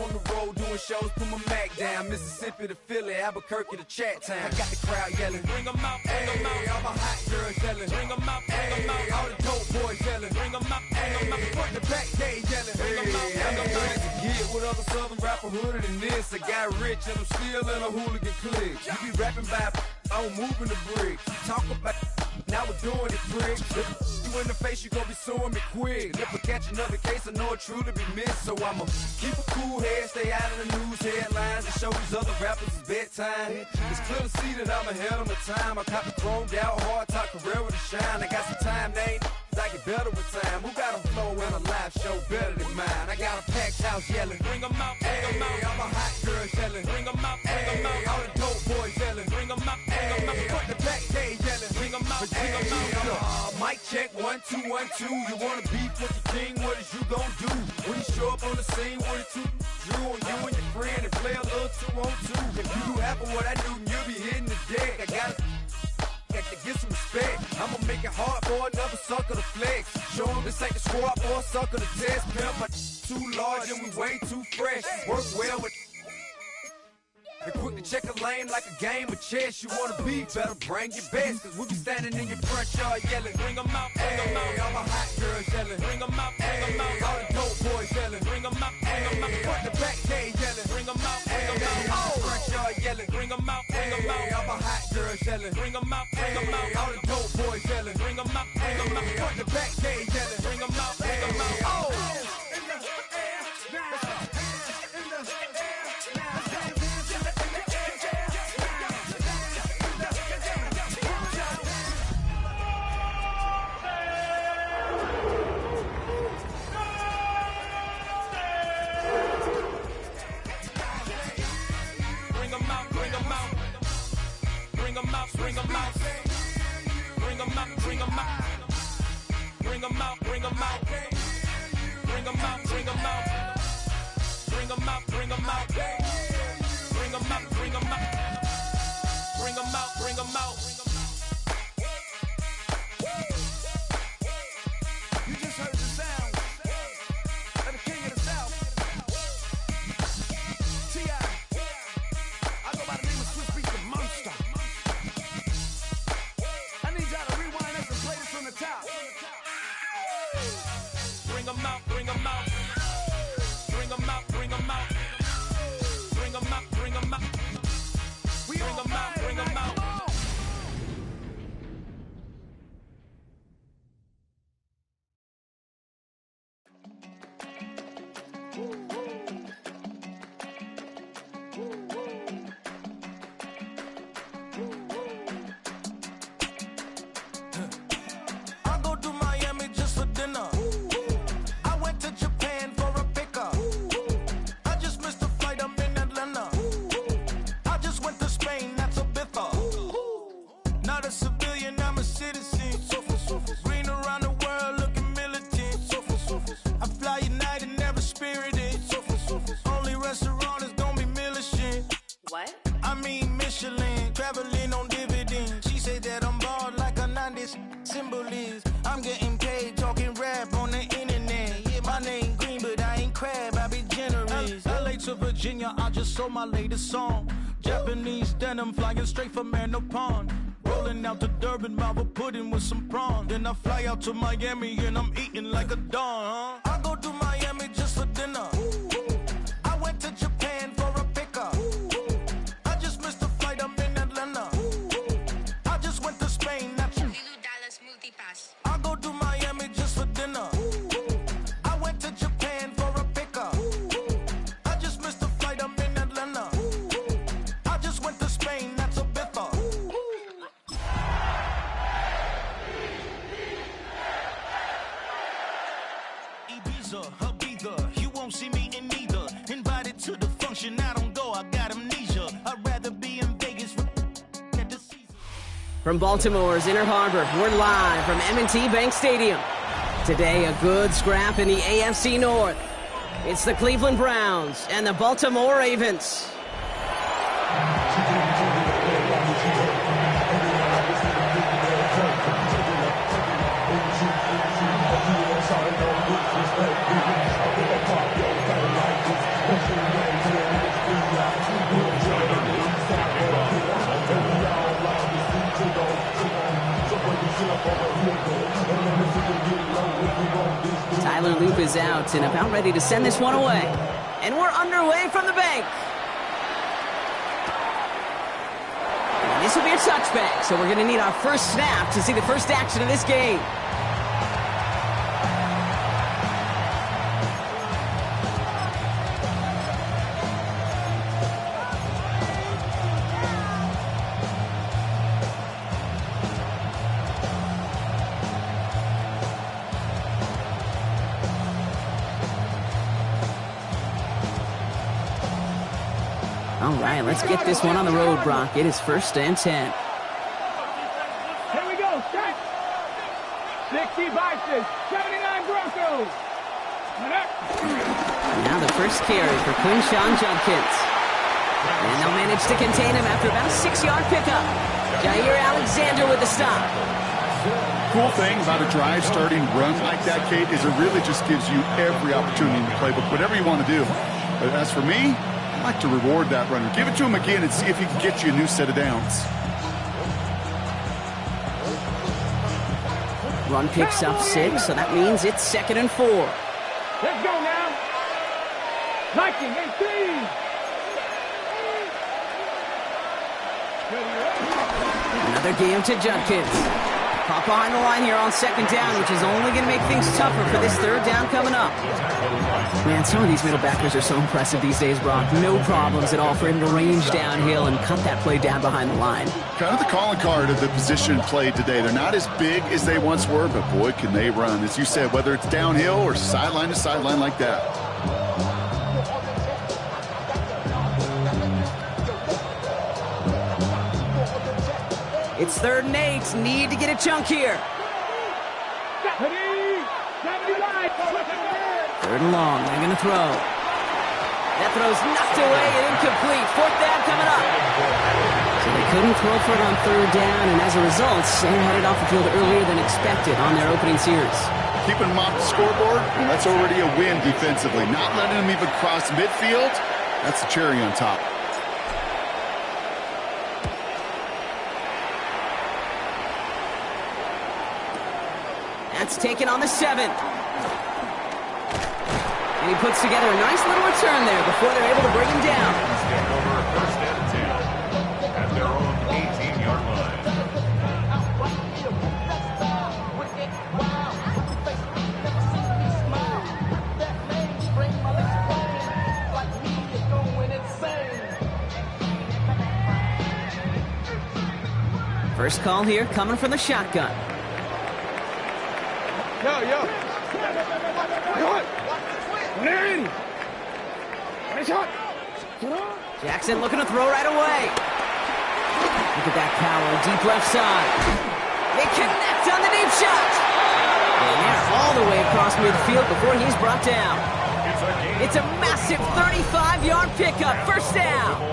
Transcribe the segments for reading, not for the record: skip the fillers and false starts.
I'm on the road doing shows, put my Mac down. Mississippi to Philly, Albuquerque to Chat Town. I got the crowd yelling, bring them out, bring them out. All my hot girls yelling, bring them out, bring them out. All the dope boys yelling, bring them out, bring them out. Front the back, they yelling, bring them out, bring them out. To get with other southern rapper hooded than this. I got rich and I'm still in a hooligan clique. You be rapping by, I'm moving the bricks. Talk about, now we're doing it quick. You in the face, you gon' be suing me quick. If I catch another case, I know it truly be missed. So I'ma keep a cool head, stay out of the news headlines, and show these other rappers it's bedtime. It's clear to see that I'm ahead of my time. I cop the chromed out, hard top career with a shine. I got some time, they ain't I get better with time. Who got a flow and a live show better than mine? I got a packed house yelling, bring them out, bring them out. All my hot girls yelling, bring them out, bring them out. All the dope boys yelling, bring them out, bring them out. Front the back, they yelling, bring them out, bring them out. Mic check, 1 2 1 2. You wanna beef with the king? What is you gon' do? When you show up on the scene, what it two drew on you and your friend and play a little 2 on 2. If you do half of what I do, you'll be hitting the deck. I got to get some respect. I'ma make it hard for another sucker to flex. Show them this ain't the squad or a sucker to test. Pimp, my too large and we way too fresh. Work well with and quick to check a lane like a game of chess. You wanna be better, bring your best. Cause we be standing in your front yard yelling, bring them out, bring them out. All my hot girls yelling, bring them out, bring them out. All the dope boys yelling, bring them out, bring them out. Front the back, they yelling, bring them out, bring them out. Front yard yelling, bring them out, bring them out. All my hot girls yelling, bring them out, bring them out. All the dope boys yelling, bring them out, bring them out. Front the back, they yelling, bring them out, bring them out. Oh! Bring them out, bring them out, bring them out, bring them out, bring them out, bring them out, bring them out, bring them out, bring them out, bring them out, bring them out, bring them out, bring them out. You just heard the sound of the king of the South, T.I. I go by the name of Swiss Beats the Monster. Bring them out, bring them out, bring them out, bring them out, bring them out, bring them out, bring them out, bring them out. I'm getting paid talking rap on the internet. Yeah, my name green, but I ain't crab, I be generous. LA to Virginia, I just sold my latest song. Japanese denim flying straight from Pond. Rolling out to Durban, mouth a pudding with some prawn. Then I fly out to Miami and I'm eating like a don. I go to Miami just for dinner. I went to Japan for a pickup. I just missed the flight, I'm in Atlanta. I just went to Spain, not you. I go to Miami just for dinner. I went to Japan for a pickup. I just missed the flight, I'm in Atlanta. I just went to Spain, that's a bither. Ibiza, Ibiza, you won't see me in neither. Invited to the function, I don't go, I got amnesia. I'd rather be in Vegas at the Caesar. From Baltimore's Inner Harbor, we're live from M&T Bank Stadium. Today, a good scrap in the AFC North. It's the Cleveland Browns and the Baltimore Ravens. Tyler Loop is out and about ready to send this one away. And we're underway from the bank. And this will be a touchback, so we're going to need our first snap to see the first action of this game. All right, let's get this one on the road, Brock. It is 1st and 10. Here we go, set. 60 Vikings, 79 Broncos. Now the first carry for Quinshawn Judkins. And they'll manage to contain him after about a 6-yard pickup. Jair Alexander with the stop. Cool thing about a drive starting run like that, Kate, is it really just gives you every opportunity in the playbook, whatever you want to do. But as for me, I like to reward that runner. Give it to him again and see if he can get you a new set of downs. Run picks up 6, so that means it's 2nd and 4. Let's go now. Viking, 18. Another game to Judkins. Pop behind the line here on 2nd down, which is only going to make things tougher for this 3rd down coming up. Man, some of these middle backers are so impressive these days, Brock. No problems at all for him to range downhill and cut that play down behind the line. Kind of the calling card of the position played today. They're not as big as they once were, but boy, can they run. As you said, whether it's downhill or sideline to sideline like that. It's 3rd and 8. Need to get a chunk here. 3rd and long. They're going to throw. That throw's knocked away and incomplete. 4th down coming up. So they couldn't throw for it on 3rd down, and as a result, they're headed off the field earlier than expected on their opening series. Keeping them off the scoreboard, and that's already a win defensively. Not letting them even cross midfield, that's the cherry on top. That's taken on the 7th. And he puts together a nice little return there before they're able to bring him down. Stand over 1st and 10 at their own 18-yard line. First call here coming from the shotgun. Yo. Jackson looking to throw right away. Look at that power, deep left side. They connect on the deep shot. And they're all the way across midfield before he's brought down. It's a massive 35-yard pickup, 1st down.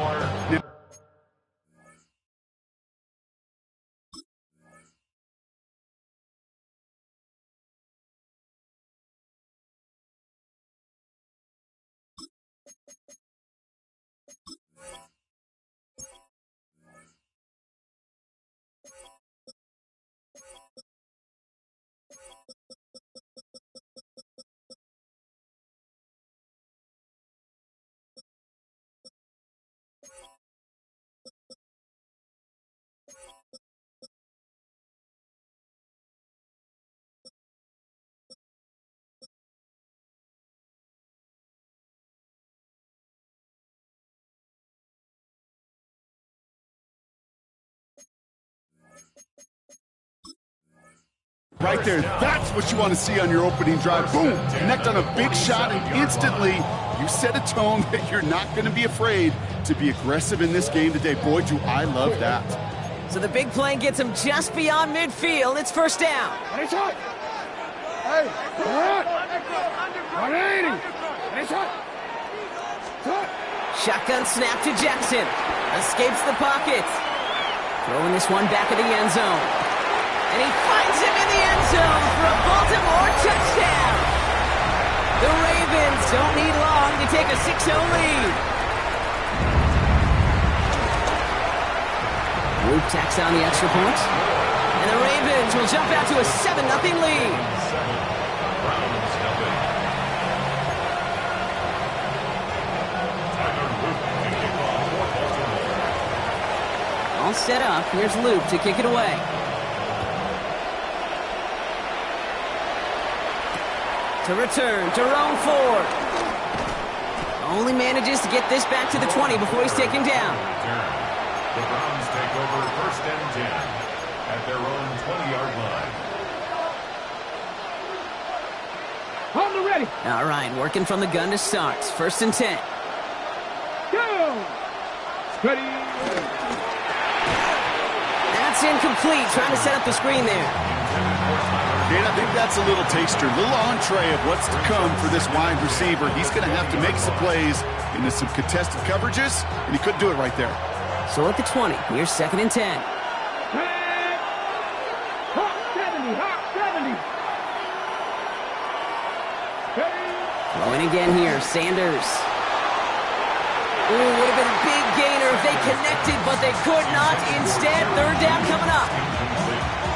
Right there, that's what you want to see on your opening drive. Boom, connect on a big shot, and instantly you set a tone that you're not going to be afraid to be aggressive in this game today. Boy, do I love that. So the big play gets him just beyond midfield. It's 1st down. Shotgun snap to Jackson. Escapes the pocket. Throwing this one back of the end zone. And he finds him in the end zone for a Baltimore touchdown. The Ravens don't need long to take a 6-0 lead. Luke tacks on the extra point. And the Ravens will jump out to a 7-0 lead. All set up. Here's Luke to kick it away. To return, Jerome Ford. Only manages to get this back to the 20 before he's taken down. The Browns take over 1st and 10 at their own 20-yard line. Hold it ready. All right, working from the gun to start. 1st and 10. Go. Ready. That's incomplete. Trying to set up the screen there. And I think that's a little taster, a little entree of what's to come for this wide receiver. He's going to have to make some plays into some contested coverages, and he couldn't do it right there. So at the 20, here's 2nd and 10. Hawk 70, Hawk 70. Throwing again here, Sanders. Ooh, would have been a big gainer if they connected, but they could not. Instead, 3rd down coming up.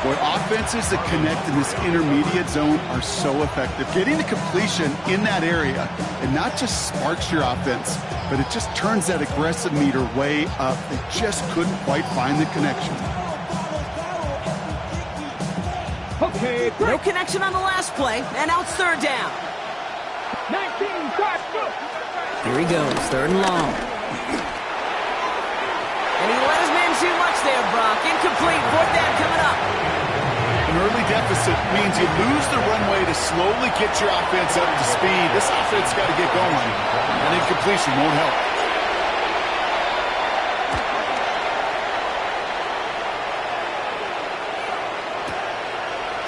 Boy, offenses that connect in this intermediate zone are so effective. Getting the completion in that area, and not just sparks your offense, but it just turns that aggressive meter way up. They just couldn't quite find the connection. Okay, No connection on the last play, and now it's 3rd down. 19, start, go. Here he goes, 3rd and long. And he let his man too much there, Brock. Incomplete, 4th down coming up. An early deficit means you lose the runway to slowly get your offense up to speed. This offense got to get going. An incompletion won't help.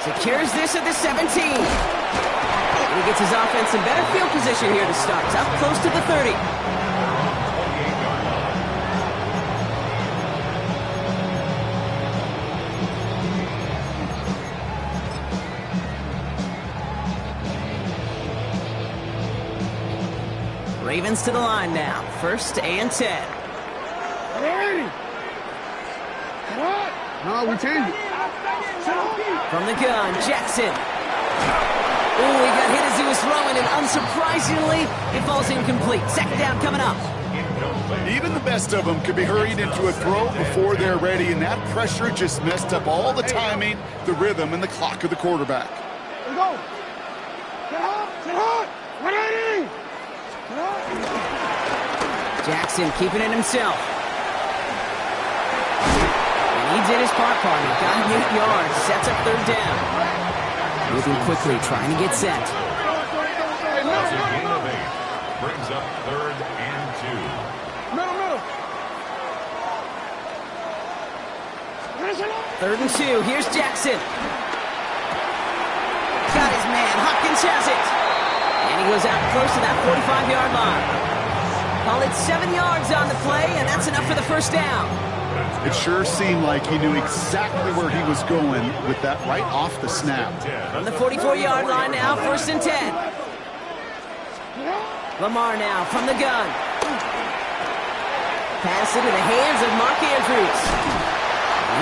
Secures this at the 17. And he gets his offense in better field position here to start. Up close to the 30. Ravens to the line now. 1st and 10. Ready. What? No, we changed it. From the gun, Jackson. Ooh, he got hit as he was throwing, and unsurprisingly, it falls incomplete. 2nd down coming up. Even the best of them could be hurried into a throw before they're ready, and that pressure just messed up all the timing, the rhythm, and the clock of the quarterback. Let's go. Get up. Get up. Ready. Jackson keeping it himself. And he did his part, partner. Got him 8 yards. Sets up 3rd down. Moving quickly, trying to get set. That's a gain of 8. Brings up 3rd and 2. Middle. 3rd and 2. Here's Jackson. Got his man. Hopkins has it. And he goes out close to that 45-yard line. Call it 7 yards on the play, and that's enough for the 1st down. It sure seemed like he knew exactly where he was going with that right off the snap. From the 44-yard line now, 1st and 10. Lamar now from the gun. Pass into the hands of Mark Andrews.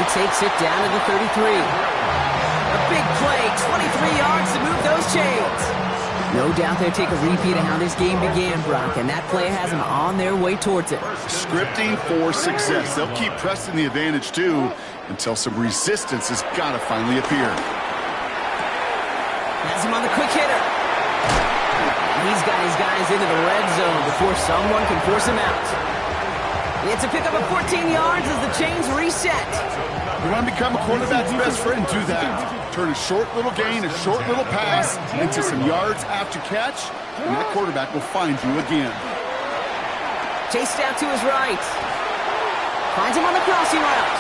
He takes it down to the 33. A big play, 23 yards to move those chains. No doubt they'll take a repeat of how this game began, Brock, and that play has them on their way towards it. Scripting for success. They'll keep pressing the advantage, too, until some resistance has got to finally appear. Has him on the quick hitter. He's got his guys into the red zone before someone can force him out. It's a pickup of 14 yards as the chains reset. You want to become a quarterback's best friend, do that. Turn a short little gain, a short little pass into some yards after catch, and that quarterback will find you again. Chased out to his right. Finds him on the crossing route.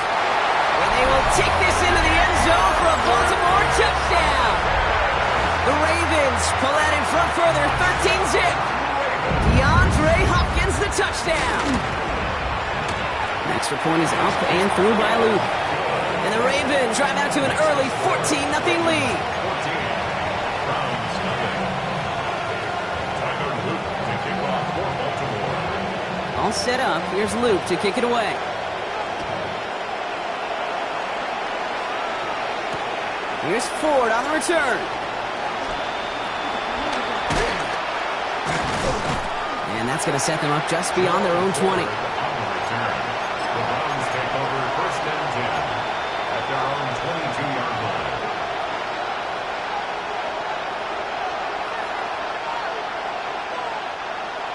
And they will take this into the end zone for a Baltimore touchdown. The Ravens pull out in front further, 13-zip. DeAndre Hopkins, the touchdown. The extra point is up and through by Luke. And the Ravens drive out to an early 14-0 lead. All set up. Here's Luke to kick it away. Here's Ford on the return. And that's going to set them up just beyond their own 20. The Browns take over 1st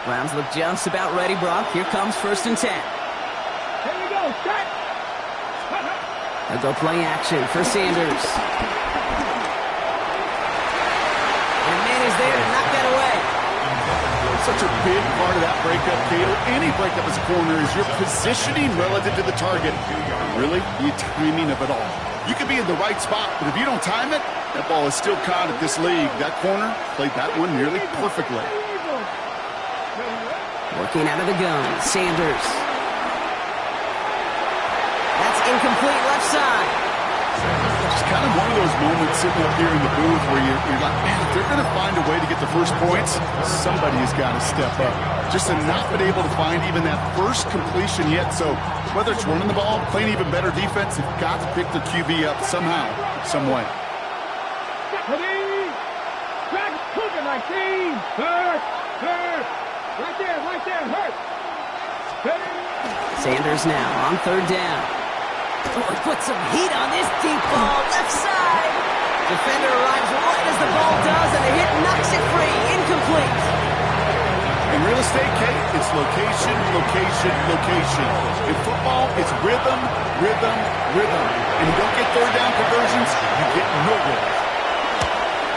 Browns look just about ready, Brock. Here comes 1st and 10. Here we go. Set. They'll go play action for Sanders. And a man is there to knock that away. Such a big part of that breakup, Cato. Any breakup as a corner is your positioning relative to the target. Really, the timing of it all. You could be in the right spot, but if you don't time it, that ball is still caught at this league. That corner played that one nearly perfectly. Working out of the gun, Sanders. That's incomplete left side. It's kind of one of those moments sitting up here in the booth where you're like, man, if they're going to find a way to get the first points, somebody has got to step up. Just to not been able to find even that first completion yet. So whether it's running the ball, playing even better defense, they've got to pick their QB up somehow, some way. Sanders now on 3rd down. Oh, put some heat on this deep ball, left side. Defender arrives right as the ball does, and a hit knocks it free. Incomplete. In real estate, Kate, it's location, location, location. In football, it's rhythm, rhythm, rhythm. And you don't get 3rd down conversions, you get nowhere.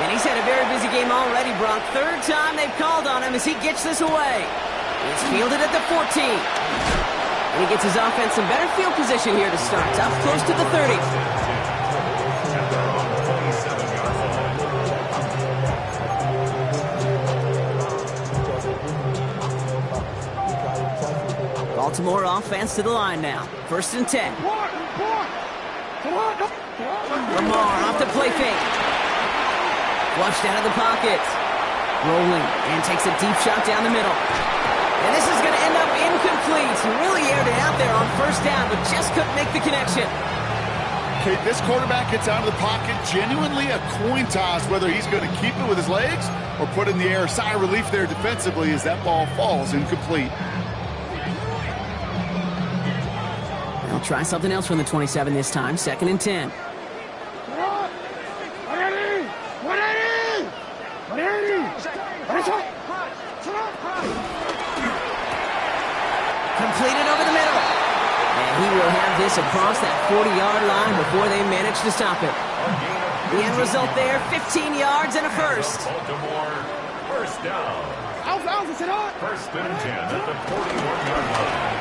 And he's had a very busy game already, Brock. 3rd time they've called on him as he gets this away. It's fielded at the 14. And he gets his offense some better field position here to start. Up close to the 30. Baltimore offense to the line now. 1st and 10. Lamar off the play fake. Flushed out of the pocket. Rolling and takes a deep shot down the middle. And this is going to end up incomplete. He really aired it out there on 1st down, but just couldn't make the connection. Okay, this quarterback gets out of the pocket. Genuinely a coin toss whether he's going to keep it with his legs or put it in the air. Sigh of relief there defensively as that ball falls incomplete. They'll try something else from the 27 this time. 2nd and 10. Completed over the middle. And he will have this across that 40-yard line before they manage to stop it. The end result there, 15 yards and a first. Baltimore, 1st down. 1st and 10 at the 41-yard line.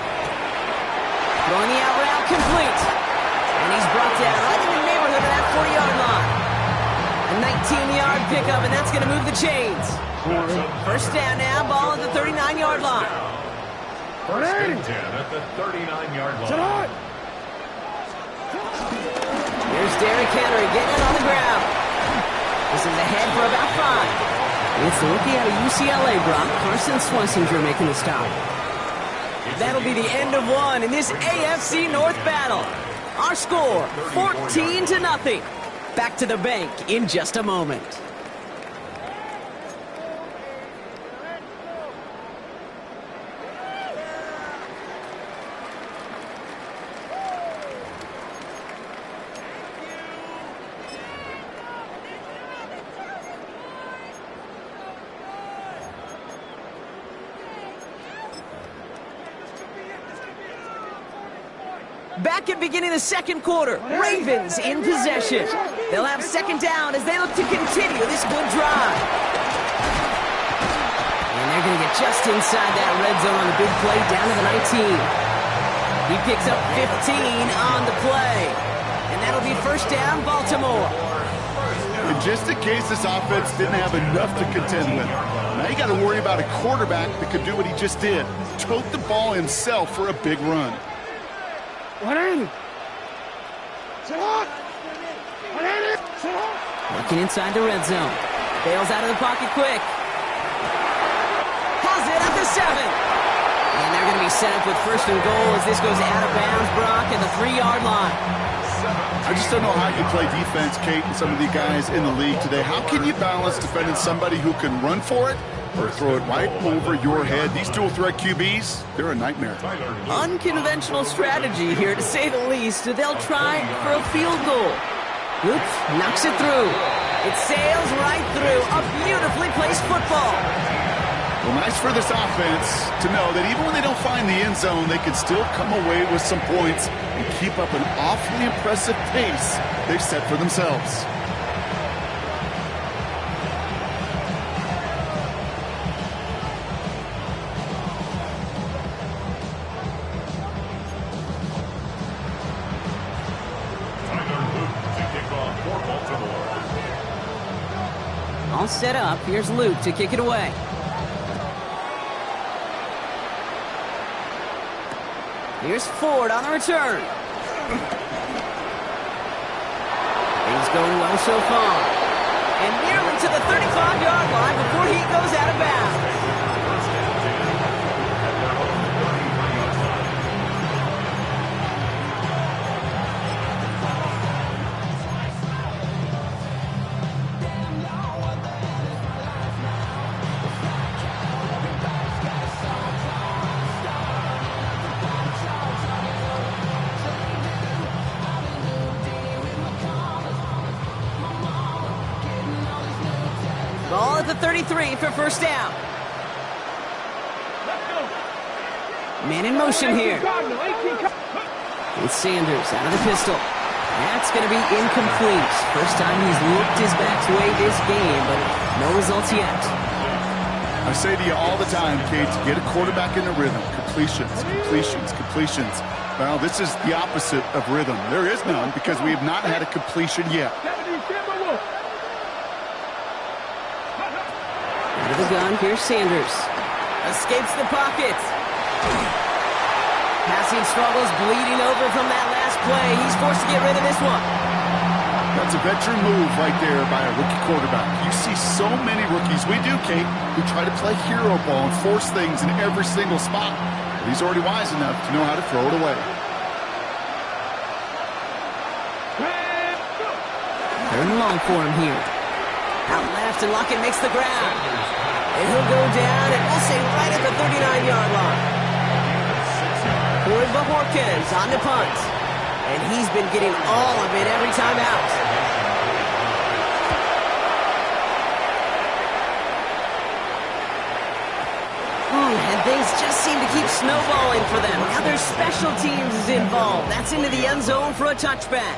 Throwing the out route complete. And he's brought down right in the neighborhood of that 40-yard line. A 19-yard pickup, and that's going to move the chains. 1st down now, ball at the 39-yard line. 1st and 10 at the 39-yard line. Here's Derrick Henry getting it on the ground. This is ahead for about 5. It's the rookie out of UCLA, Brock. Carson Schlesinger making the stop. That'll be the end of one in this AFC North battle. Our score, 14-0. Back to the bank in just a moment. Back at beginning of the 2nd quarter, Ravens in possession. They'll have 2nd down as they look to continue this good drive. And they're going to get just inside that red zone on the big play down to the 19. He picks up 15 on the play. And that'll be 1st down, Baltimore. And just in case this offense didn't have enough to contend with, now you got to worry about a quarterback that could do what he just did. Tote the ball himself for a big run. Looking inside the red zone. Bails out of the pocket quick. Has it at the 7. And they're going to be set up with 1st and goal as this goes out of bounds, Brock, at the 3-yard line. I just don't know how you play defense, Kate, and some of the guys in the league today. How can you balance defending somebody who can run for it or throw it right over your head? These dual-threat QBs, they're a nightmare. Unconventional strategy here, to say the least. They'll try for a field goal. Oops, knocks it through. It sails right through. A beautifully placed football. Well, nice for this offense to know that even when they don't find the end zone, they can still come away with some points and keep up an awfully impressive pace they've set for themselves. All set up. Here's Luke to kick it away. Here's Ford on the return. Things going well so far. And nearly to the 35-yard line before he goes out of bounds. Ball at the 33 for first down. Man in motion here. It's Sanders out of the pistol. That's going to be incomplete. First time he's looked his back way this game, but no results yet. I say to you all the time, Kate, to get a quarterback in the rhythm, completions. Well, this is the opposite of rhythm. There is none because we have not had a completion yet. Out of the gun, here's Sanders. Escapes the pocket. Passing struggles, bleeding over from that last play. He's forced to get rid of this one. That's a veteran move right there by a rookie quarterback. You see so many rookies, we do, Kate, who try to play hero ball and force things in every single spot. But he's already wise enough to know how to throw it away. Third and long for him here. Out left, and Lockett makes the ground. And he'll go down, and we'll say right at the 39-yard line. Corey Bajorquez on the punt. And he's been getting all of it every time out. And things just seem to keep snowballing for them. Now their special teams is involved. That's into the end zone for a touchback.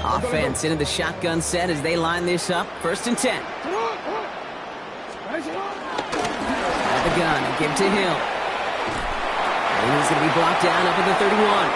Offense into the shotgun set as they line this up. First and 10. At the gun, give to Hill. And he's going to be blocked down up at the 31.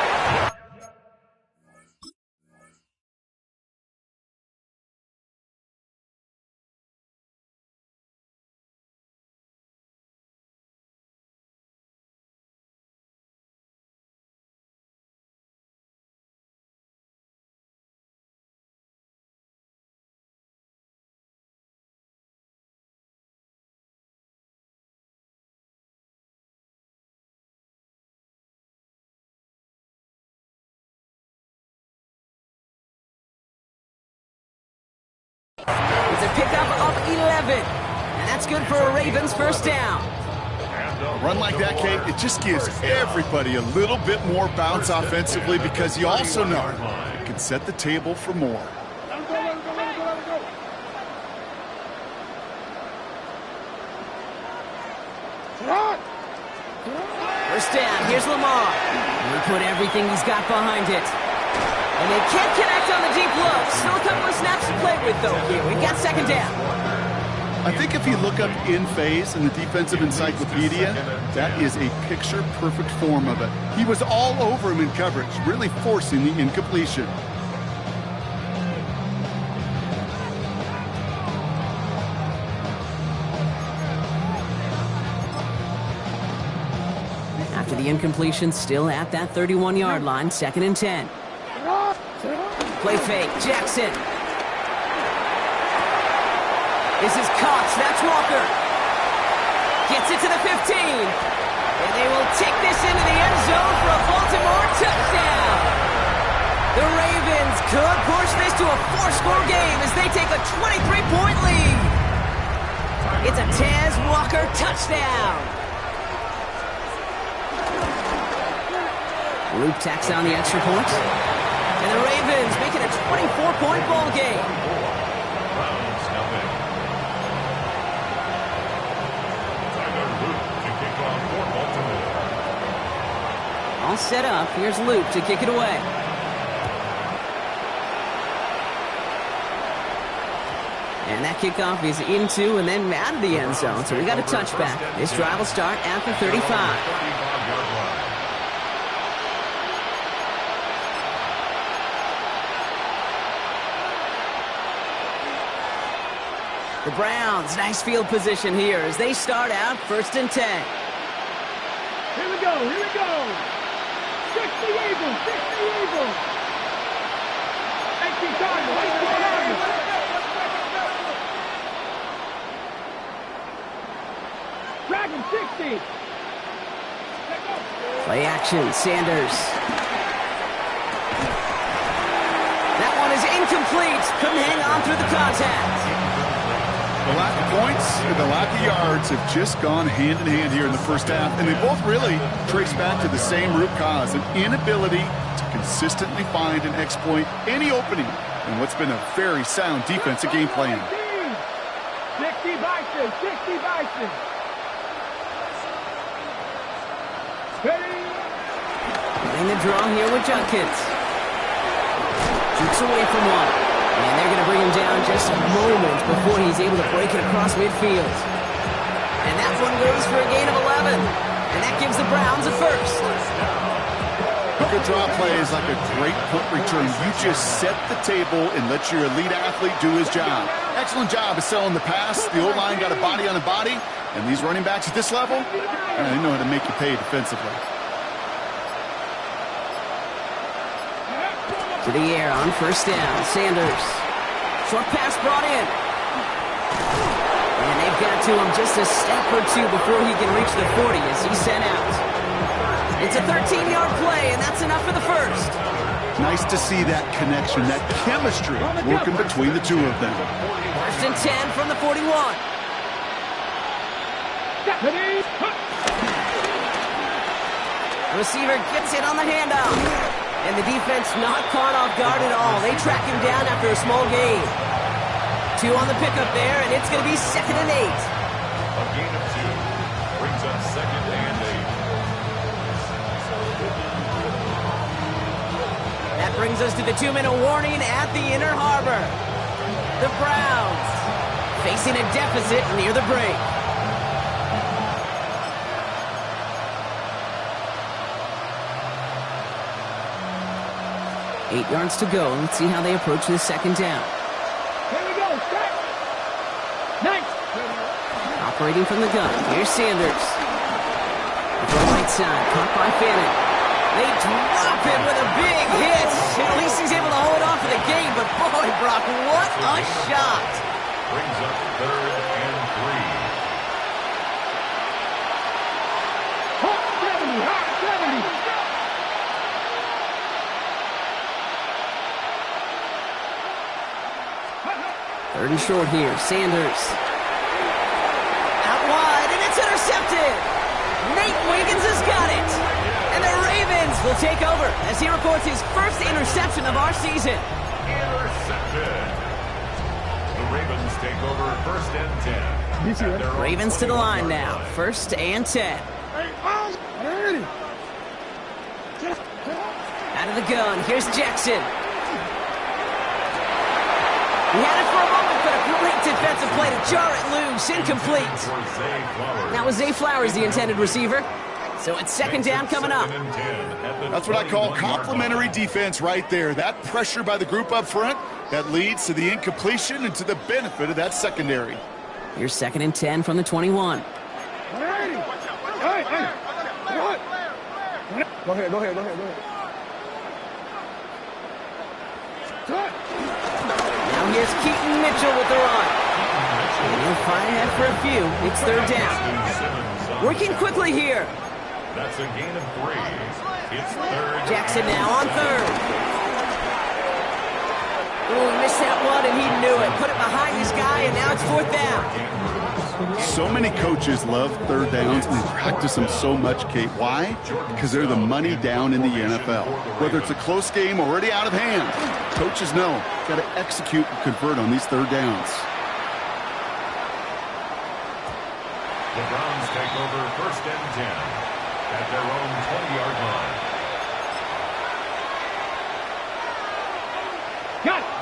It's a pickup of 11. And that's good for a Ravens first down. A run like that, Kate, it just gives everybody a little bit more bounce offensively because you also know it can set the table for more. First down, here's Lamar. He put everything he's got behind it. And they can't connect on the deep look. Still a couple of snaps to play with, though, here. We've got second down. I think if you look up in phase in the defensive encyclopedia, that is a picture-perfect form of it. He was all over him in coverage, really forcing the incompletion. After the incompletion, still at that 31-yard line, second and 10. Play fake, Jackson. This is Cox, that's Walker. Gets it to the 15. And they will take this into the end zone for a Baltimore touchdown. The Ravens could push this to a 4-score game as they take a 23-point lead. It's a Tez Walker touchdown. Luke tacks on the extra point. And the Ravens make it a 24-point ball game. set up. Here's Luke to kick it away. And that kickoff is into and then out of the end zone. So we got a touchback. This drive will start at the 35. The Browns, nice field position here as they start out 1st and 10. Here we go, here we go. 60 Eagles, 60 Eagles. 18 Cardinals, 18 Cardinals. Dragon 60. Play action, Sanders. That one is incomplete. Couldn't hang on through the contact. The lack of points and the lack of yards have just gone hand in hand here in the first half, and they both really trace back to the same root cause, an inability to consistently find and exploit any opening in what's been a very sound defensive game plan. 60 Bison, 60 Bison. Ready? In the draw here with Junkins. Jukes away from one. And they're going to bring him down just a moment before he's able to break it across midfield. And that one goes for a gain of 11. And that gives the Browns a first. A good draw play is like a great punt return. You just set the table and let your elite athlete do his job. Excellent job of selling the pass. The O-line got a body on a body. And these running backs at this level, they know how to make you pay defensively. To the air on 1st down. Sanders. Short pass brought in. And they've got to him just a step or two before he can reach the 40 as he's sent out. It's a 13-yard play, and that's enough for the first. Nice to see that connection, that chemistry working between the two of them. 1st and 10 from the 41. The receiver gets it on the handoff. And the defense not caught off guard at all. They track him down after a small gain. 2 on the pickup there, and it's going to be 2nd and 8. A gain of 2 brings up 2nd and 8. That brings us to the 2-minute warning at the Inner Harbor. The Browns facing a deficit near the break. 8 yards to go. Let's see how they approach this 2nd down. Here we go, set. Nice. Operating from the gun. Here's Sanders. To the right side, caught by Fannin. They drop him with a big hit. At least he's able to hold on for the game, but boy, Brock, what a shot. Brings up 3rd and 3. Hot 70, hot 70. Third and short here. Sanders. Out wide, and it's intercepted. Nate Wiggins has got it. And the Ravens will take over as he records his first interception of our season. Intercepted. The Ravens take over 1st and 10. Ravens to the line now. 1st and 10. Out of the gun. Here's Jackson. He had it for a moment, but a great defensive play to jar it loose. Incomplete. That was Zay Flowers, the intended receiver. So it's 2nd down coming up. That's what I call complimentary defense right there. That pressure by the group up front, that leads to the incompletion and to the benefit of that secondary. Here's 2nd and 10 from the 21. Go ahead. Now here's Keaton Mitchell with the run. And he'll fire ahead for a few. It's 3rd down. Working quickly here. That's a gain of 3. It's 3rd. Jackson now on 3rd. Ooh, missed that one, and he knew it. Put it behind his guy, and now it's 4th down. So many coaches love 3rd downs, and they practice them so much, Kate. Why? Because they're the money down in the NFL. Whether it's a close game already out of hand, coaches know got to execute and convert on these 3rd downs. The Browns take over 1st and 10 at their own 20-yard line.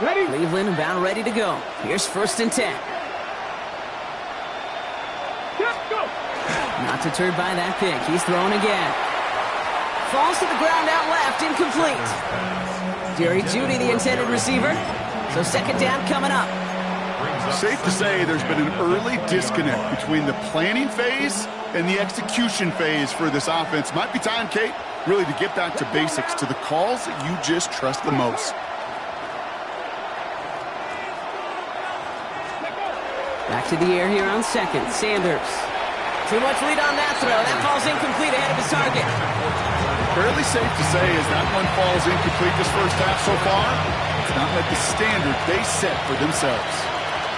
Ready? Cleveland about ready to go. Here's 1st and 10. Let's go. Not deterred by that pick. He's throwing again. Falls to the ground out left. Incomplete. Jerry Jeudy, the intended receiver. So 2nd down coming up. Safe to say there's been an early disconnect between the planning phase and the execution phase for this offense. Might be time, Kate, really to get back to basics, to the calls that you just trust the most. Back to the air here on 2nd. Sanders. Too much lead on that throw. That falls incomplete ahead of his target. Fairly safe to say as that one falls incomplete this first half so far, it's not met the standard they set for themselves.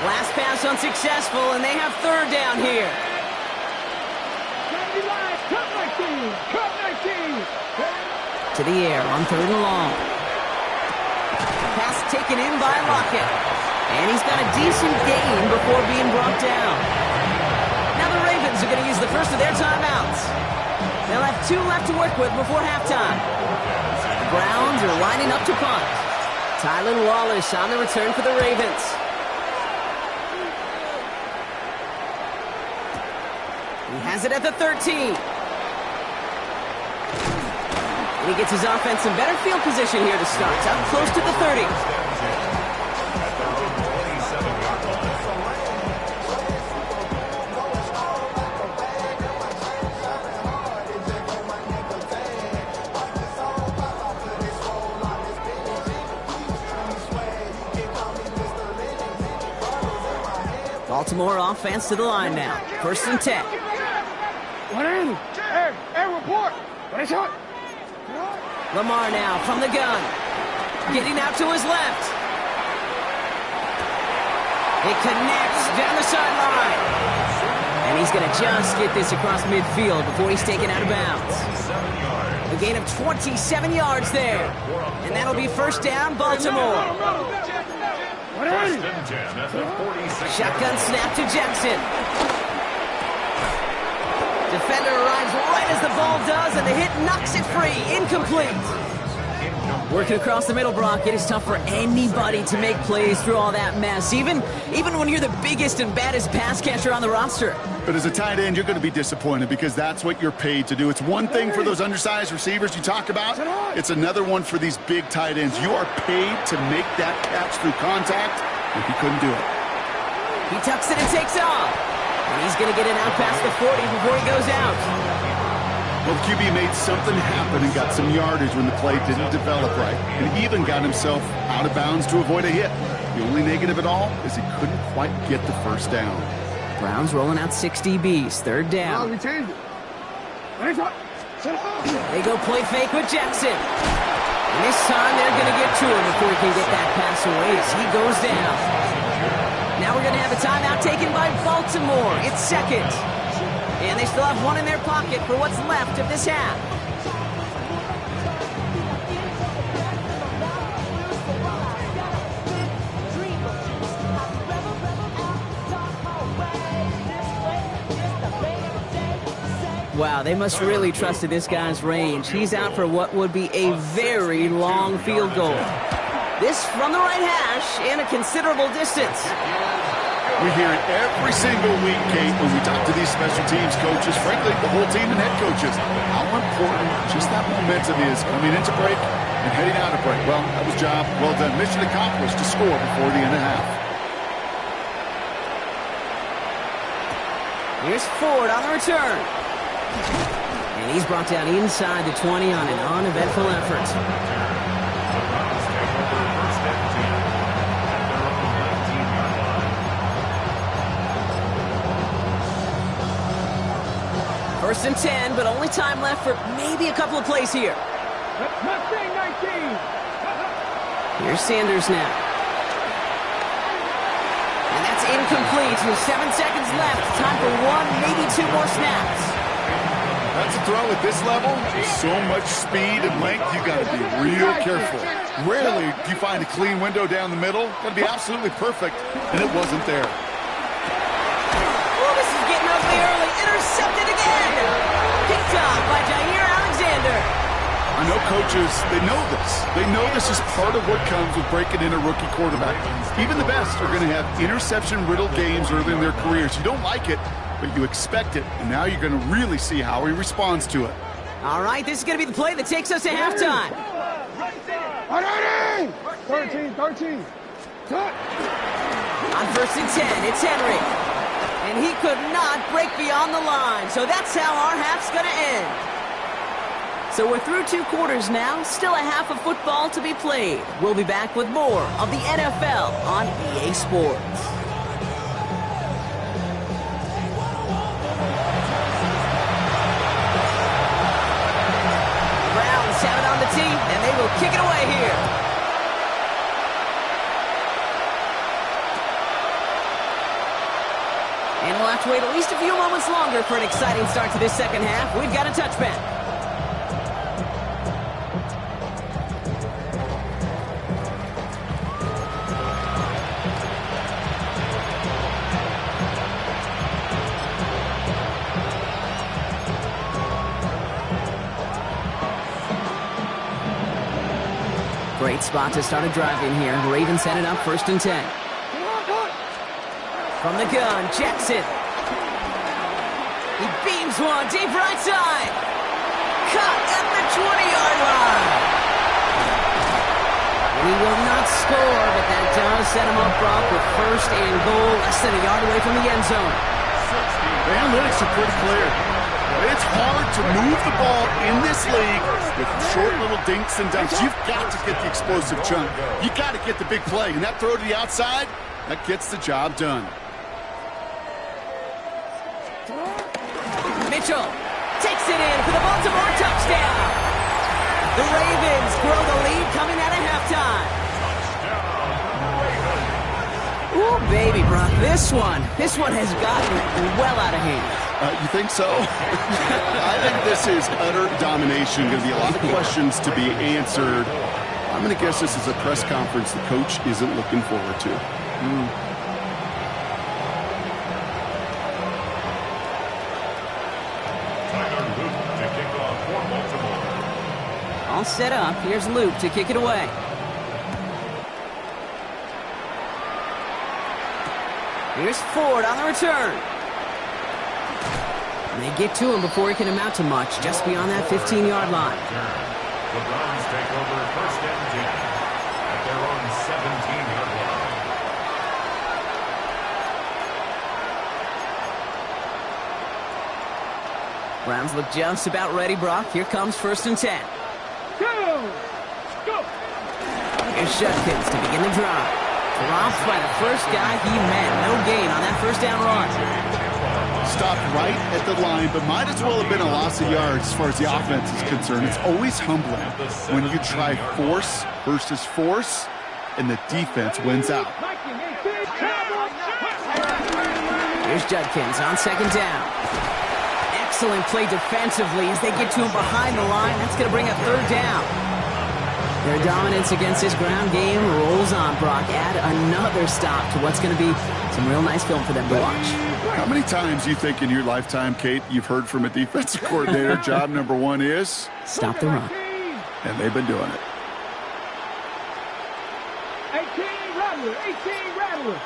Last pass unsuccessful, and they have 3rd down here. Cut 19. Cut 19. To the air on 3rd and long. Pass taken in by Lockett. And he's got a decent gain before being brought down. Now the Ravens are going to use the first of their timeouts. They'll have 2 left to work with before halftime. The Browns are lining up to punt. Tylan Wallace on the return for the Ravens. He has it at the 13. And he gets his offense in better field position here to start. Up close to the 30. Baltimore offense to the line now. 1st and 10. What is it? Hey, report. What is it? Lamar now from the gun. Getting out to his left. It connects down the sideline. And he's going to just get this across midfield before he's taken out of bounds. A gain of 27 yards there. And that'll be 1st down, Baltimore. Shotgun snap to Jackson. Defender arrives right as the ball does, and the hit knocks it free. Incomplete. Working across the middle, Brock, it is tough for anybody to make plays through all that mess, even when you're the biggest and baddest pass catcher on the roster. But as a tight end, you're going to be disappointed because that's what you're paid to do. It's one thing for those undersized receivers you talk about. It's another one for these big tight ends. You are paid to make that catch through contact, and he couldn't do it. He tucks it and takes off. And he's going to get it out past the 40 before he goes out. Well, the QB made something happen and got some yardage when the play didn't develop right, and even got himself out of bounds to avoid a hit. The only negative at all is he couldn't quite get the 1st down. Browns rolling out 6 DBs. 3rd down. We changed it. They go play fake with Jackson. And this time they're going to get to him before he can get that pass away as he goes down. Now we're going to have a timeout taken by Baltimore. It's 2nd. And they still have 1 in their pocket for what's left of this half. Wow, they must really trust in this guy's range. He's out for what would be a very long field goal. This from the right hash and a considerable distance. We hear it every single week, Kate, when we talk to these special teams coaches, frankly, the whole team and head coaches, how important just that momentum is coming into break and heading out of break. Well, that was job well done. Mission accomplished to score before the end of half. Here's Ford on the return. And he's brought down inside the 20 on an uneventful effort. First and 10, but only time left for maybe a couple of plays here. Mustang 19. Here's Sanders now. And that's incomplete with 7 seconds left. Time for 1, maybe 2 more snaps. That's a throw at this level. There's so much speed and length, you got to be real careful. Rarely do you find a clean window down the middle. Got to be absolutely perfect, and it wasn't there. Oh, this is getting ugly early. Intercepted again. Picked off by Jair Alexander. I know coaches, they know this. They know this is part of what comes with breaking in a rookie quarterback. Even the best are going to have interception-riddled games early in their careers. You don't like it, but you expect it, and now you're going to really see how he responds to it. All right, this is going to be the play that takes us to halftime. 13. On 1st and 10, it's Henry. And he could not break beyond the line, so that's how our half's going to end. So we're through 2 quarters now, still a half of football to be played. We'll be back with more of the NFL on EA Sports. Browns have it on the tee, and they will kick it away here. And we'll have to wait at least a few moments longer for an exciting start to this second half. We've got a touchback. Great spot to start a drive in here. Ravens set it up 1st and 10. From the gun, Jackson. He beams one deep right side. Caught at the 20-yard line. We will not score, but that does set him up, Brock, with 1st and goal, less than a yard away from the end zone. The analytics are pretty clear. It's hard to move the ball in this league with short little dinks and dunks. You've got to get the explosive chunk. You got to get the big play, and that throw to the outside, that gets the job done. Mitchell takes it in for the Baltimore touchdown. The Ravens grow the lead coming out of halftime. Ooh, baby, Brock, this one has gotten well out of hand. You think so? I think this is utter domination. Going to be a lot of questions to be answered. I'm going to guess this is a press conference the coach isn't looking forward to. All set up. Here's Luke to kick it away. Here's Ford on the return. And they get to him before he can amount to much, just beyond that 15-yard line. The Browns take over 1st and 10 at their own 17-yard line. Browns look just about ready, Brock. Here comes 1st and 10. Go! Here's Judkins to begin the drive. Dropped by the first guy he met. No gain on that 1st down run. Stopped right at the line, but might as well have been a loss of yards as far as the offense is concerned. It's always humbling when you try force versus force, and the defense wins out. Here's Judkins on 2nd down. Excellent play defensively as they get to him behind the line. That's going to bring up 3rd down. Their dominance against this ground game rolls on, Brock. Add another stop to what's going to be some real nice film for them to watch. How many times do you think in your lifetime, Kate, you've heard from a defensive coordinator, job number 1 is? Stop the run. And they've been doing it. 18 Rattler.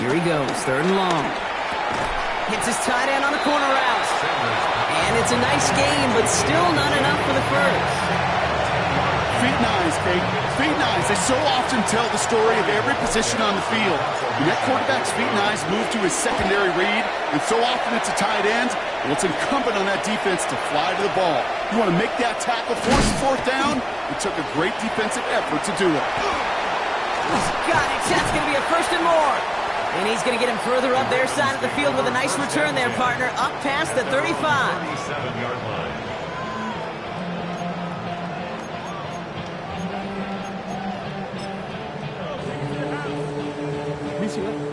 Here he goes, 3rd and long. Hits his tight end on the corner route. And it's a nice game, but still not enough for the first. Feet and eyes, Kate. Feet and eyes. They so often tell the story of every position on the field. When that quarterback's feet and eyes move to his secondary read, and so often it's a tight end, well, it's incumbent on that defense to fly to the ball. You want to make that tackle, force the 4th down? It took a great defensive effort to do it. He's got it. That's going to be a 1st and more. And he's going to get him further up their side of the field with a nice return there, partner, up past the 35. 37-yard line.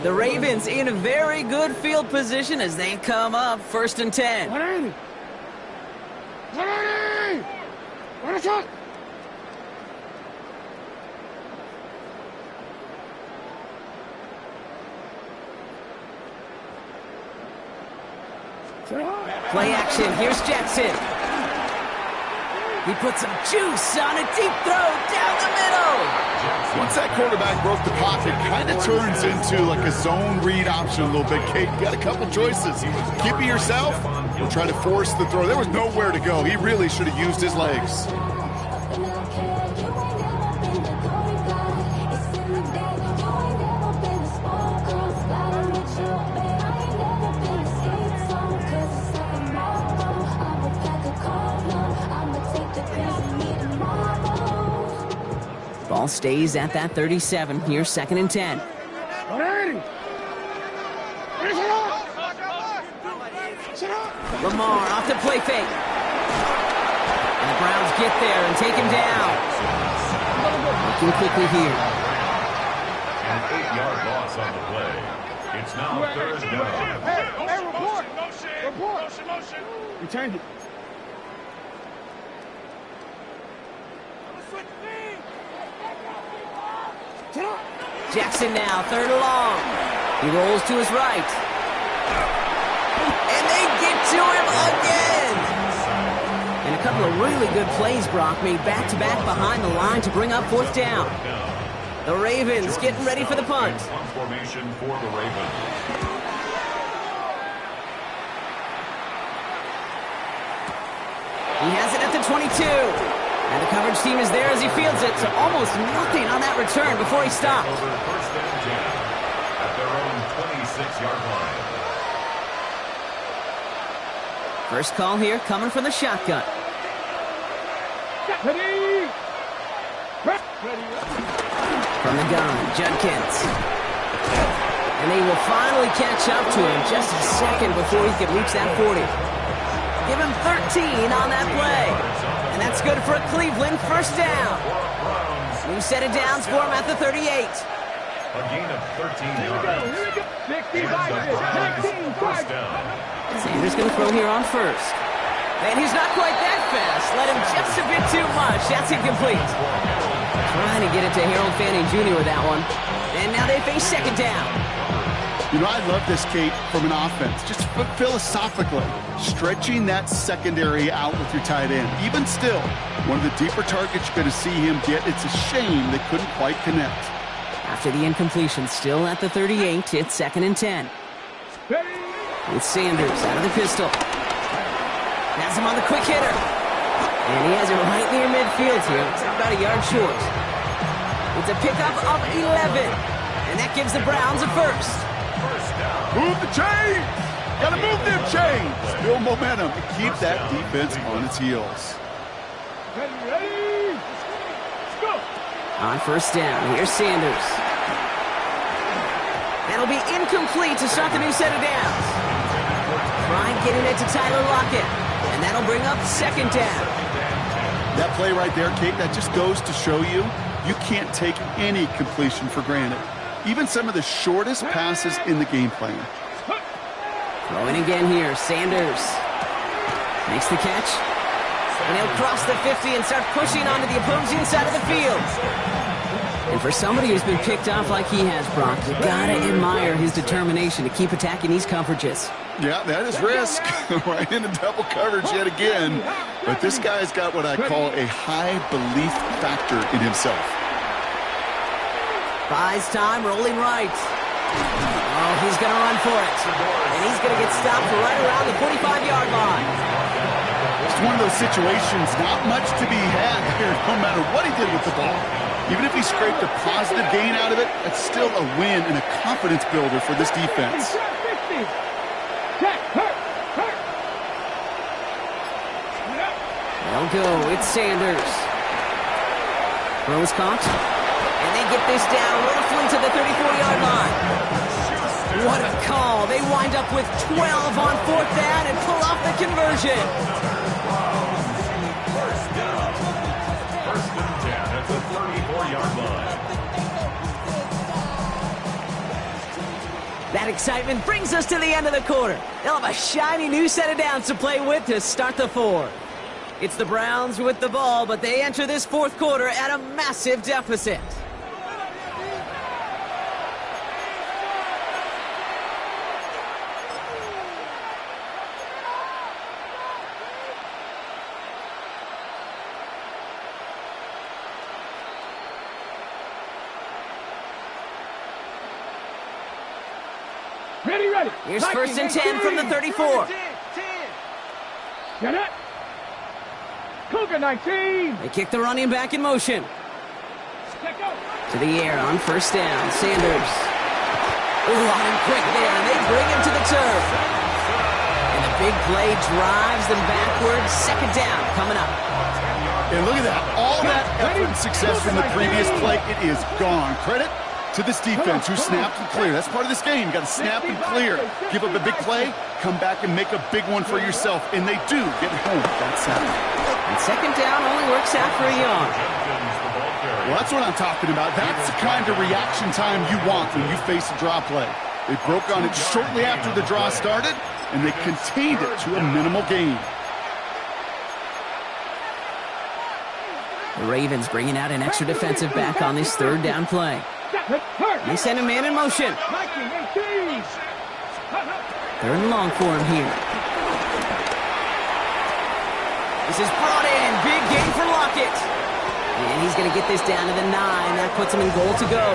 The Ravens in a very good field position as they come up 1st and 10. 180! 180! What a shot! Play action. Here's Jackson. He puts some juice on a deep throw down the middle. Once that quarterback broke the pocket, kind of turns into like a zone read option a little bit. Kate, you got a couple choices. Keep it yourself or try to force the throw. There was nowhere to go. He really should have used his legs. Ball stays at that 37. Here's 2nd and 10. Lamar off the play fake. And the Browns get there and take him down. Looking quickly here. An 8-yard loss on the play. It's now 3rd down. Hey, report! Report! Returned it. Jackson now, 3rd and long. He rolls to his right. And they get to him again! And a couple of really good plays, Brock, made back-to-back behind the line to bring up 4th down. The Ravens getting ready for the punt. Formation for the Ravens. He has it at the 22. And the coverage team is there as he fields it, so almost nothing on that return before he stops. Over 1st and 10 at their own 26-yard line. First call here coming from the shotgun. Ready! From the gun, Judkins. And they will finally catch up to him just a second before he can reach that 40. Give him 13 on that play. And that's good for a Cleveland 1st down. New set of downs for him at the 38. A gain of 13 yards. 1st down. Sanders going to throw here on 1st. And he's not quite that fast. Let him just a bit too much. That's incomplete. Trying to get it to Harold Fanning Jr. with that one. And now they face 2nd down. You know, I love this, Kate, from an offense. Just philosophically, stretching that secondary out with your tight end. Even still, one of the deeper targets you're going to see him get. It's a shame they couldn't quite connect. After the incompletion, still at the 38, it's 2nd and 10. With Sanders out of the pistol. Has him on the quick hitter. And he has it right near midfield here. It's about a yard short. It's a pickup of 11. And that gives the Browns a 1st. Move the chains! Gotta move them chains! Build momentum to keep that defense on its heels. Ready! Let's go! On 1st down, here's Sanders. That'll be incomplete to start the new set of downs. Trying getting it to Tyler Lockett. And that'll bring up 2nd down. That play right there, Kate, that just goes to show you, you can't take any completion for granted. Even some of the shortest passes in the game plan. Throwing again here, Sanders. Makes the catch. And he'll cross the 50 and start pushing onto the opposing side of the field. And for somebody who's been picked off like he has, Brock, you gotta admire his determination to keep attacking these coverages. Yeah, that is risk. Right into double coverage yet again. But this guy's got what I call a high belief factor in himself. Buys time, rolling right. Oh, he's going to run for it. And he's going to get stopped right around the 45-yard line. It's one of those situations, not much to be had here, no matter what he did with the ball. Even if he scraped a positive gain out of it, that's still a win and a confidence builder for this defense. They'll go. It's Sanders. Throws caught. And they get this down roughly to the 34-yard line. What a call. They wind up with 12 on 4th down and pull off the conversion. 1st down. 1st and 10 at the 34-yard line. That excitement brings us to the end of the quarter. They'll have a shiny new set of downs to play with to start the 4th. It's the Browns with the ball, but they enter this 4th quarter at a massive deficit. Ready. Here's first and 10 from the 34. Get it. Cougar 19. They kick the running back in motion. Check out. To the air on first down. Sanders. Ooh, on him quick there, and they bring him to the turf. And the big play drives them backwards. Second down coming up. And look at that. All that effort and success from the previous play, it is gone. Credit to this defense who snapped and cleared. That's part of this game. You got to snap and clear. Give up a big play, come back and make a big one for yourself. And they do get home that Saturday. And second down only works out for a yard. Well, that's what I'm talking about. That's the kind of reaction time you want when you face a draw play. They broke on it shortly after the draw started, and they contained it to a minimal gain. The Ravens bringing out an extra defensive back on this third down play. They send a man in motion. Third and long for him here. This is brought in. Big gain for Lockett. And he's going to get this down to the 9. That puts him in goal to go.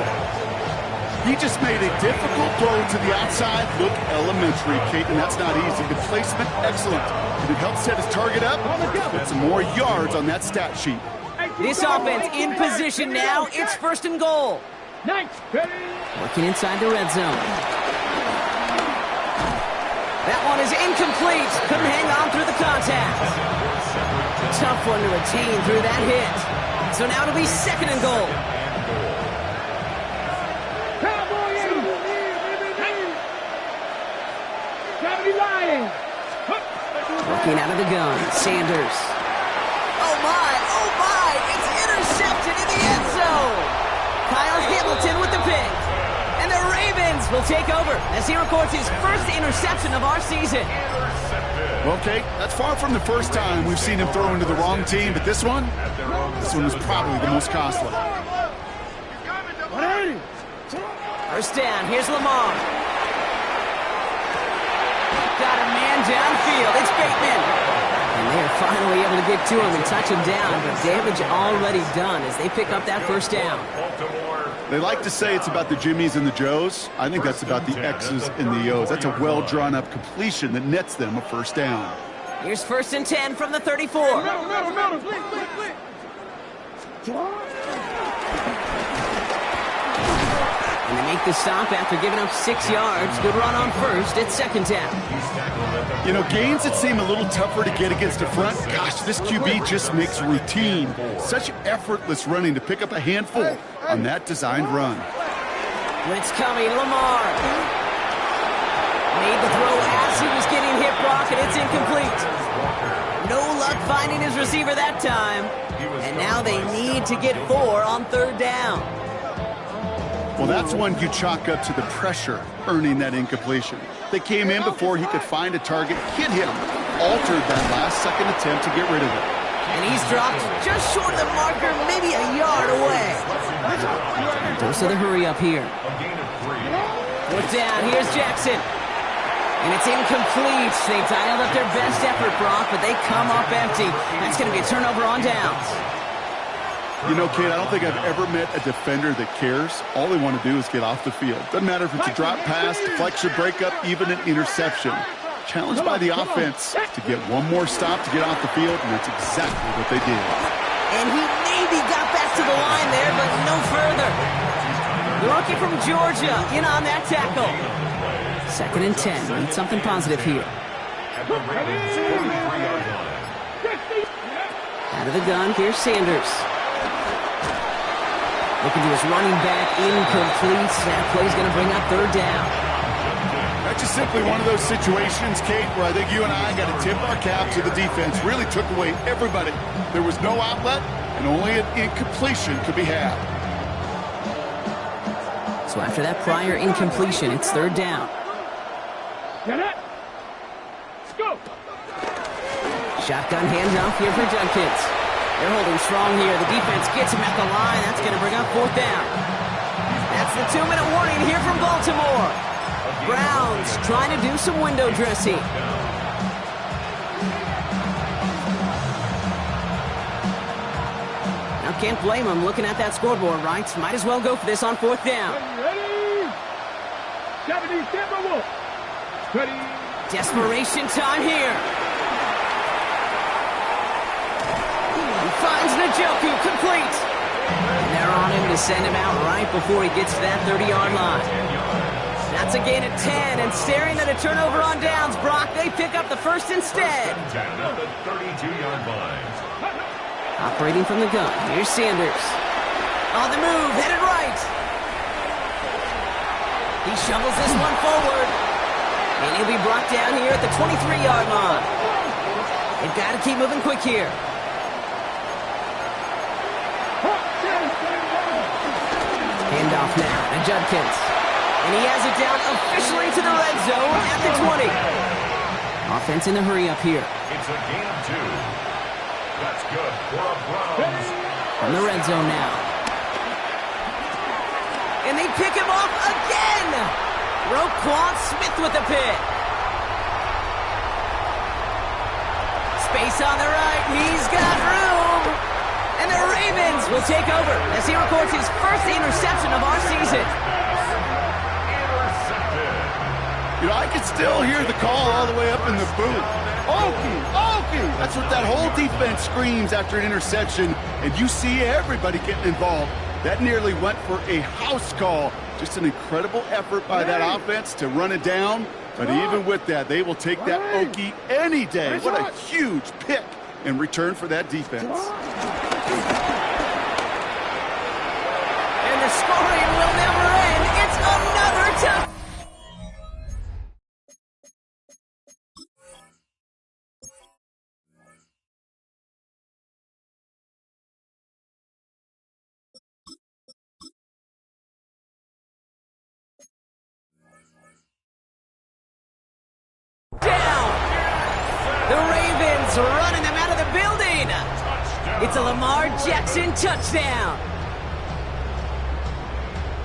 He just made a difficult throw to the outside. Look elementary, Kate, and that's not easy. The placement, excellent. Did it help set his target up? Put some more yards on that stat sheet. This offense in position now. It's first and goal. Working inside the red zone. That one is incomplete. Couldn't hang on through the contact. Tough one to retain through that hit. So now it'll be second and goal. Working out of the gun, Sanders. Oh my, it's intercepted in the end zone. Kyle Hamilton with the pick. And the Ravens will take over as he records his first interception of our season. Well, Kate, that's far from the first time we've seen him throw into the wrong team, but this one was probably the most costly. First down, here's Lamar. Got a man downfield, it's Bateman. And they're finally able to get to him and touch him down, but damage already done as they pick up that first down. They like to say it's about the Jimmies and the Joes. I think that's about the X's and the O's. That's a well-drawn-up completion that nets them a first down. Here's first and 10 from the 34. And they make the stop after giving up 6 yards. Good run on first. It's second down. You know, gains that seem a little tougher to get against the front, gosh, this QB just makes routine. Such effortless running to pick up a handful on that designed run. Blitz coming, Lamar. Made the throw as he was getting hit, Brock, and it's incomplete. No luck finding his receiver that time. And now they need to get 4 on third down. Well, that's one you chalk up to the pressure earning that incompletion. They came in before he could find a target, hit him, altered that last-second attempt to get rid of it. And he's dropped just short of the marker, maybe a yard away. Dose of the hurry up here. Fourth down, here's Jackson. And it's incomplete. They dialed up their best effort, Brock, but they come up empty. That's going to be a turnover on downs. You know, Kate, I don't think I've ever met a defender that cares. All they want to do is get off the field. Doesn't matter if it's a drop pass, deflection, breakup, even an interception. Challenged by the offense to get one more stop to get off the field, and that's exactly what they did. And he maybe got back to the line there, but no further. The rookie from Georgia in on that tackle. Second and 10. Need something positive here. Out of the gun, here's Sanders. Looking to his running back, incomplete. That play's going to bring up third down. That's just simply one of those situations, Kate, where I think you and I got to tip our cap to the defense. Really took away everybody. There was no outlet, and only an incompletion could be had. So after that prior incompletion, it's third down. Get it. Go. Shotgun handoff here for Junkins. They're holding strong here. The defense gets him at the line. That's going to bring up fourth down. That's the 2-minute warning here from Baltimore. Browns trying to do some window dressing. Now can't blame them looking at that scoreboard, right? Might as well go for this on fourth down. 70, Denver Wolf. Ready. Desperation time here. He finds Njoku complete. And they're on him to send him out right before he gets to that 30-yard line. That's a gain of 10, and staring at a turnover on downs, Brock, they pick up the first instead. 10 at the 32-yard line. Operating from the gun, here's Sanders. On the move, headed right. He shovels this one forward. And he'll be brought down here at the 23-yard line. They've got to keep moving quick here. Handoff now to Judkins. And he has it down officially to the red zone at the 20. Offense in the hurry up here. It's a gain of 2. That's good for a Browns. From the red zone now. And they pick him off again. Roquan Smith with the pick. Space on the right. He's got room. And the Ravens will take over as he records his first interception of our season. You know, I can still hear the call all the way up in the booth. Okie, Okie! That's what that whole defense screams after an interception, and you see everybody getting involved. That nearly went for a house call. Just an incredible effort by that offense to run it down, but even with that, they will take that Okie any day. What a huge pick in return for that defense. And the scoring will never end. It's another touchdown. The Ravens running them out of the building. It's a Lamar Jackson touchdown.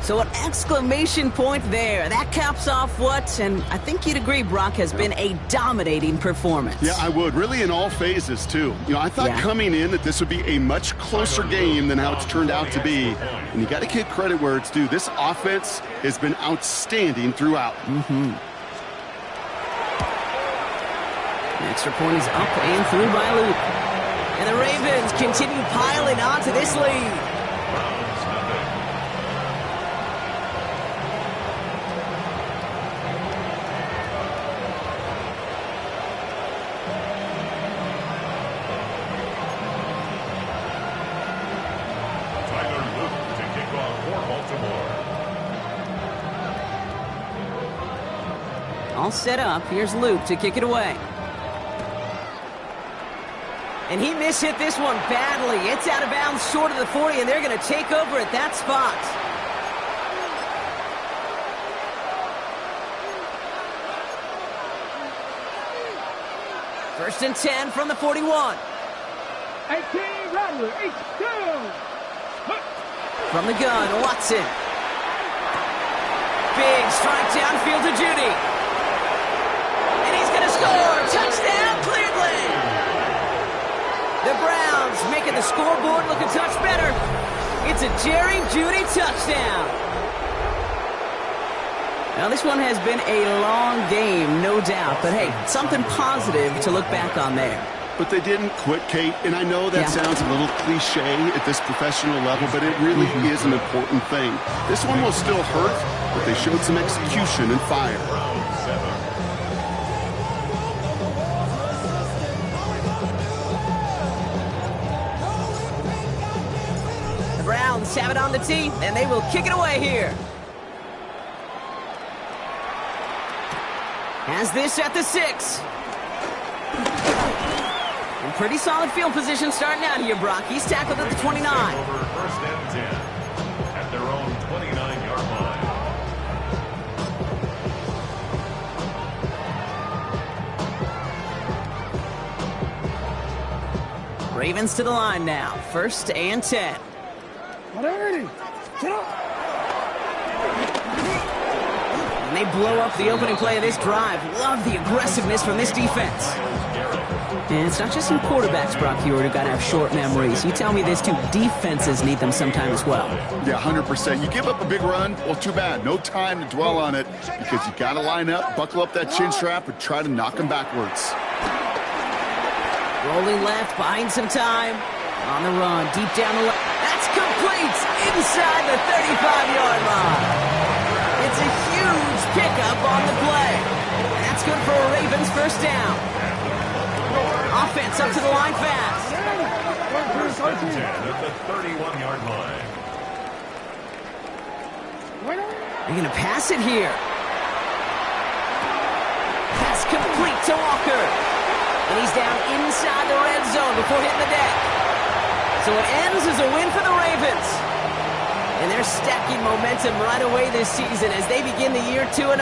So an exclamation point there. That caps off what, and I think you'd agree, Brock, has been a dominating performance. Yeah, I would. Really in all phases, too. You know, I thought coming in that this would be a much closer game than how it's turned out to be. And you got to give credit where it's due. This offense has been outstanding throughout. The extra point is up and through by Luke. And the Ravens continue piling on to this lead. Tyler Luke to kick off for Baltimore. All set up. Here's Luke to kick it away. And he mishit this one badly. It's out of bounds short of the 40, and they're going to take over at that spot. First and 10 from the 41. 18, Rattler, H2. From the gun, Watson. Big strike downfield to Judy. And he's going to score. Touchdown, Cleveland. The Browns making the scoreboard look a touch better. It's a Jerry Jeudy touchdown. Now, this one has been a long game, no doubt. But, hey, something positive to look back on there. But they didn't quit, Kate, and I know that sounds a little cliche at this professional level, but it really is an important thing. This one will still hurt, but they showed some execution and fire. The Browns have it on the tee, and they will kick it away here. Has this at the 6. And pretty solid field position starting out here, Brock. He's tackled at the 29. Over first and 10 at their own 29-yard line. Ravens to the line now. First and 10. Get up. And they blow up the opening play of this drive. Love the aggressiveness from this defense. And it's not just some quarterbacks, Brock Heward, who got to have short memories. You tell me this too, defenses need them sometime as well. Yeah, 100%. You give up a big run, well, too bad. No time to dwell on it because you got to line up, buckle up that chin strap, and try to knock them backwards. Rolling left, buying some time. On the run, deep down the left. That's complete inside the 35-yard line. It's a huge pickup on the play. And that's good for a Ravens first down. Offense up to the line fast. First and 10 at the 31-yard line. They're going to pass it here. Pass complete to Walker. And he's down inside the red zone before hitting the deck. So it ends as a win for the Ravens. And they're stacking momentum right away this season as they begin the year 2-0.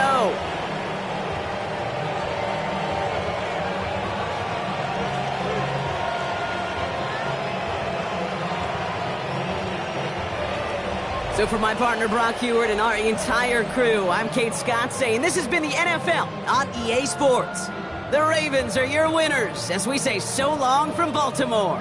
So for my partner Brock Heward and our entire crew, I'm Kate Scott saying this has been the NFL on EA Sports. The Ravens are your winners as we say so long from Baltimore.